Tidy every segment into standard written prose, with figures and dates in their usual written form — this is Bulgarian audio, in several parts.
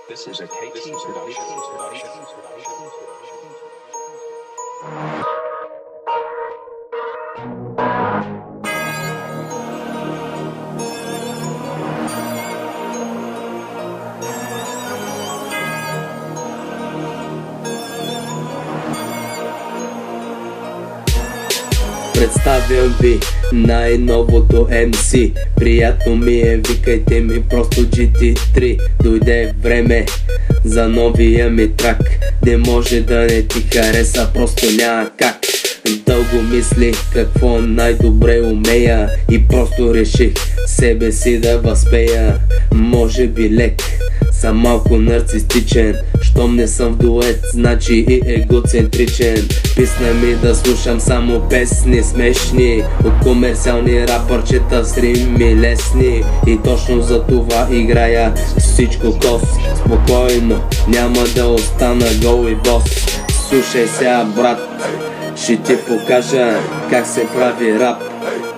This is a KT production. Представям ви най-новото MC. Приятно ми е, викайте ми просто GT3. Дойде време за новия ми трак. Не може да не ти хареса, просто няма как. Дълго мислих какво най-добре умея и просто реших себе си да възпея. Може би лек, съм малко нарцистичен. Щом не съм в дует, значи и егоцентричен. Писна ми да слушам само песни смешни от комерциални рапърчета с рими лесни. И точно за това играя всичко кос. Спокойно, няма да остана гол и бос. Слушай сега, брат, ще ти покажа как се прави рап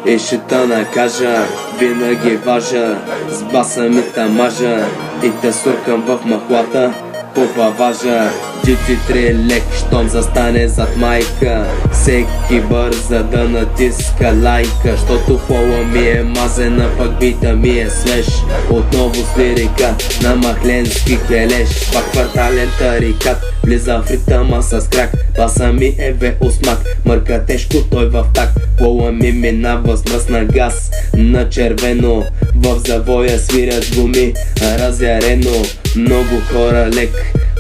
и ще те накажа. Винаги важа, с баса ми тамажа и те суркам в махлата по паважа. GT3 лек, щом застане зад майка, всеки бърза да натиска лайка. Щото пола ми е мазена, пък бита ми е свеж. Отново с лирика на махленски келеш. Пак квартален тарикат, влиза в ритъма с крак. Баса ми е осмак, мърка тежко той в так. Пола ми минава с мръсна газ на червено. В завоя свирят гуми разярено. Много хора лек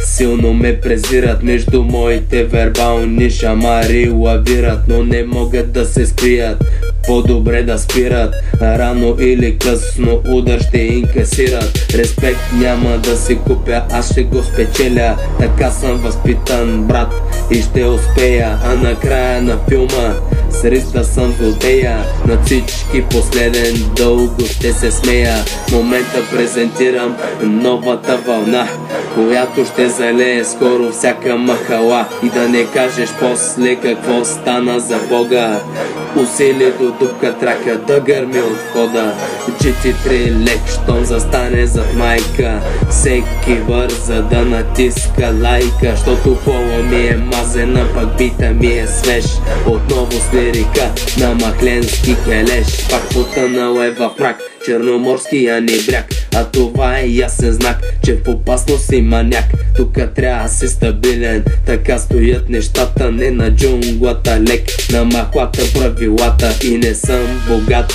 силно ме презират, между моите вербални шамари лавират, но не могат да се скрият. По-добре да спират, рано или късно удар ще инкасират. Респект няма да си купя, аз ще го спечеля. Така съм възпитан, брат, и ще успея. А накрая на филма с риск да съм злодея. На всички последен дълго ще се смея. В момента презентирам новата вълна, която ще залее скоро всяка махала. И да не кажеш после какво стана за Бога. Усили до дупка трака да гърми от входа. GT3 лек, щом застане зад майка, всеки бърза да натиска лайка. Щото пола ми е мазена, пък бита ми е свеж. Отново с лирика на махленски келеш. Пак потънал е в мрак черноморския ни бряг. А това е ясен знак, че в опасност си маняк. Тука трябва да си стабилен, така стоят нещата. Не на джунглата лек, на махлата правилата. И не съм богат,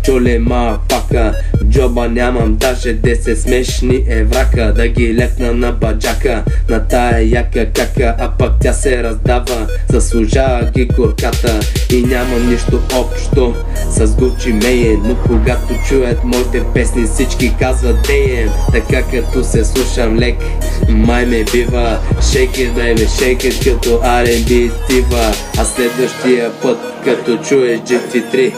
чуле мафака, джоба нямам даже 10 смешни еврака. Да ги лепна на баджака, на тая яка кака, а пък тя се раздава, заслужава ги горката. И нямам нищо общо с Гучи Мейн, но когато чуят моите песни всички казват деем. Така като се слушам лек, май ме бива. Shake it baby, shake it като R&B тива. А следващия път като чуеш GT3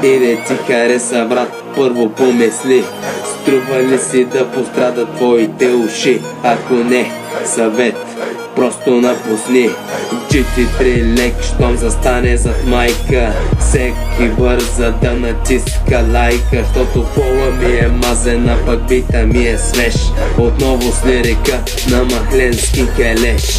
и не ти хареса, брат, първо помисли, струва ли си да пострадат твоите уши? Ако не, съвет, просто напусни. GT3 лек, щом застане зад майка, всеки бърза да натиска лайка. Щото пола ми е мазена, пък бита ми е свеж. Отново с лирика на махленски келеш.